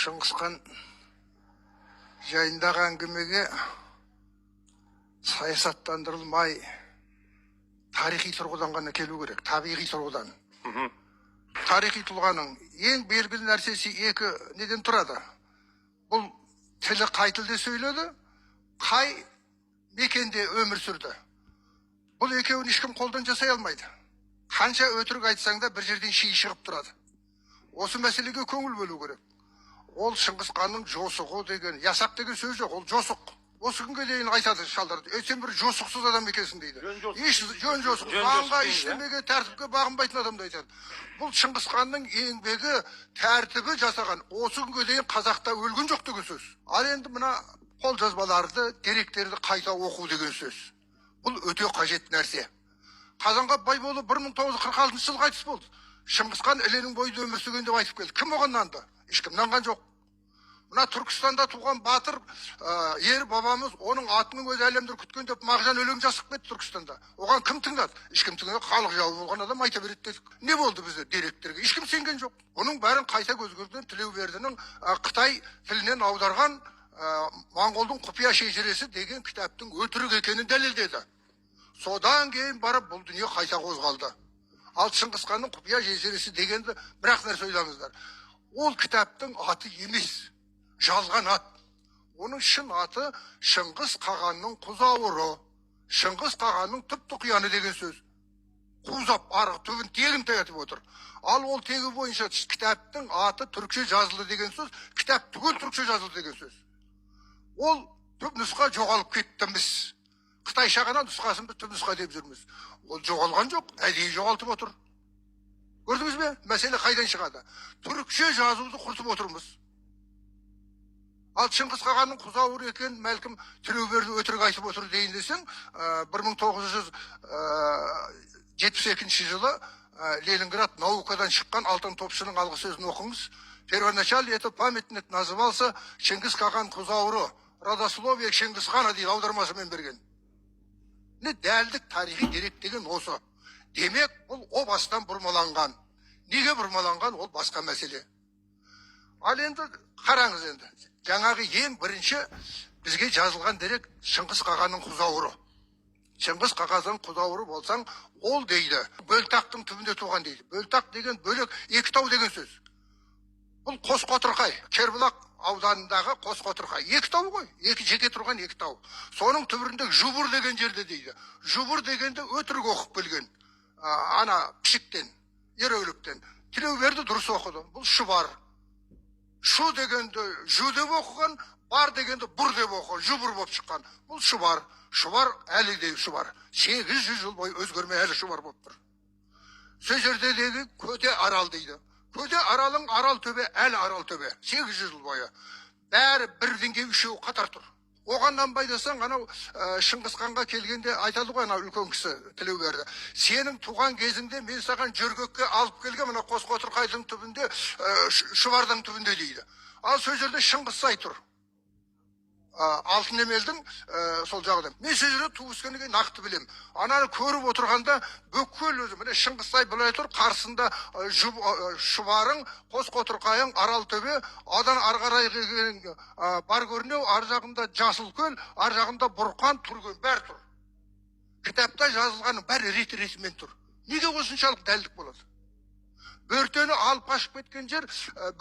Шыңғысхан жайындағы әңгімеге саясаттандырылмай тарихи тұрғыдан ғана келу керек, табиғи тұрғыдан. Тарихи тұлғаның ең белгілі нәрсесі екі неден тұрады. Бұл тілі қай тілде сөйледі, қай мекенде өмір сүрді. Бұл екеуін ешкім қолдан жасай алмайды. Қанша өтірік айтсаң да бір жерден ши шығып тұрады. Осы мәселеге көңіл бөлу керек. Ол Шыңғысханның жосығы деген, ясақ деген сөз жоқ, ол жосық. Осы күнге дейін айтады шалдар. Сен бір жосықсыз адам екенсің дейді. Жөн жосық. Заңға, ештемеге, тәртіпке бағынбайтын адамды айтады. Бұл Шыңғысханның еңбегі, тәртібі жасаған. Осы күнге дейін қазақта өлген жоқ деген сөз. Ал енді мына қолжазбаларды, деректерді қайта оқу деген сөз. Бұл өте қажет нәрсе. Қазанғап Байболы 1946 жылы қайтыс болды. Шыңғысхан іленің бойында өмір сүрген деп айтып келді. Кім оған нанды? Ешкім нанған жоқ. Мына Түркістанда туған батыр ер бабамыз оның атының өзі әлемдер күткен деп Мағжан өлең жазып кетті Түркістанда. Оған кім тыңдады? Ешкім тыңдады. Халық жауы болған адам айта береді дедік. Не болды бізде деректерге? Ешкім сенген жоқ. Оның бәрін қайта көзгөрден Тілеубердінің Қытай тілінен аударған Моңғолдың құпия шежіресі деген кітаптың өтірік екенін дәлелдеді. Содан кейін барып бұл дүние қайта қозғалды. Ал Шыңғысханның құпия шежіресі дегенді бірақ нәрсе ойлаңыздар. Ол кітаптың аты емес, жалған ат. Оның шын аты Шыңғыс Қағанның Құзауыры. Шыңғыс Қағанның түп-тұқияны деген сөз. Құзап, арғы түбін тегін айтып отыр. Ал ол тегі бойынша кітаптың аты түркше жазылды деген сөз, кітап түгел түркше жазылды деген сөз. Ол түп нұсқа жоғалып кеттіміз. Қытайша ғана нұсқасын біз түп нұсқа деп жүрміз. Ол жоғалған жоқ, әдейі жоғалтып отыр. Көрдіңіз бе? Мәселе қайдан шығады? Түрікше жазуды құртып отырмыз. Ал Шыңғыс Қағанның Құзауыры екен мәлкім Тілеуберді өтірік айтып отыр дейін десең, 1972 жылы Ленинград наукадан шыққан алтын топшының алғы сөзін оқыңыз. Первоначально это памятник назывался Шыңғыс Қаған Құзауыры. Родословие Шыңғысхана дейді аудармасымен берген. Не дәлдік тарихи дерек деген осы. Демек, бұл о бастан бұрмаланған. Неге бұрмаланған, ол басқа мәселе. Ал енді қараңыз енді. Жаңағы ең бірінші бізге жазылған дерек Шыңғыс Қағанның Құзауыры. Шыңғыс Қағанның Құзауыры болсаң, ол дейді, Бөлтақтың түбінде туған дейді. Бөлтақ деген бөлек, екі тау деген сөз. Бұл Қосқотырқай, Кербұлақ ауданындағы Қосқотырқай. Екі тау ғой, жеке тұрған екі тау. Соның түбірінде Жұбыр деген жерде дейді. Жұбыр дегенде өтірік оқып келген. Ана пішіктен, ереуліктен. Тілеуберді дұрыс оқыды. Бұл Шұбар. Шу дегенде жу деп оқыған, бар дегенде бұр деп оқыған, Жұбыр болып шыққан. Бұл Шұбар. Шұбар әлі де Шұбар. 800 жыл бойы өзгермей әлі Шұбар болып тұр. Сол жерде деген Көте Арал дейді. Көте Аралың Арал төбе, әлі Арал төбе. 800 жыл бойы. Бәрі бірдеңге үшеу қатар тұр. Оғаннан байдасаң, анау Шыңғысханға келгенде айтады ғой, анау үлкен кісі Тілеуберді. Сенің туған кезіңде мен саған жөргекке алып келген, мына Қосқотырқайдың түбінде, Шұбардың түбінде дейді. Ал сол жерде Шыңғыссай тұр. Алтын емелдің сол жағыдан. Мен сол жерде туыскенге нақты білем. Ананы көріп отырғанда бүкіл өзі, міне Шыңғыссай былай тұр, қарсында Шұбарың, Қосқотырқайың, Арал төбе, одан арғарай бар көрінеу, ар жағында Жасылкөл, ар жағында Бұрқан, Түрген бәр тұр. Кітапта жазылғанның бәрі реті-ретімен тұр. Неге осыншалық дәлдік болады? Бөртені алып қашып кеткен жер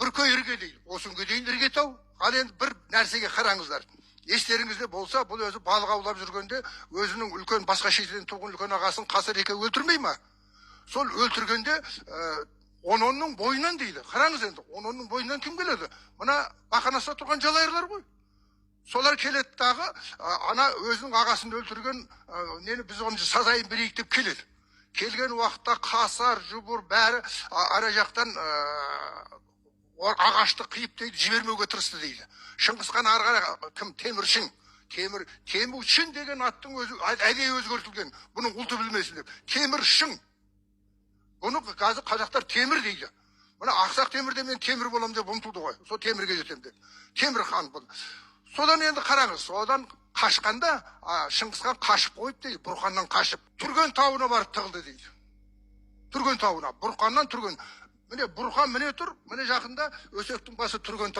Бүркөй ірге дейді. Осынға дейін ірге тау. Ал енді бір нәрсеге қараңыздар. Естеріңізде болса, бұл өзі балық аулап жүргенде өзінің үлкен басқа шетелден туған үлкен ағасын Қасыр еке өлтірмей ма? Сол өлтіргенде Ононның бойынан дейді. Қараңыз енді, Ононның бойынан кім келеді? Мына Бақанаста тұрған жалайырлар ғой. Солар келеді дағы, ана өзінің ағасын өлтірген, нені біз оны сазайын берейік деп келеді. Келген уақытта Қасар, Жұбыр бәрі ара жақтан ағашты қиып дейді, жібермеуге тырысты дейді. Шыңғысхан арғара кім? Теміршін. Теміршін деген аттың өзі әдейі өзгертілген. Бұның ұлты білмесін деп. Теміршін. Бұны қазақтар темір дейді. Мұны ақсақ темірде мен темір болам деп ұмтылды ғой. Сол темірге жетем деп. Темір хан бұл. Содан енді қараңыз, содан қашқанда Шыңғысхан қашып қойып дейді, Бұрқаннан қашып. Түрген тауына барып тығылды дейді. Түрген тауына, Бұрқаннан Түрген. Міне Бұрқан міне тұр, міне жақында Өсектің басы Түрген тау.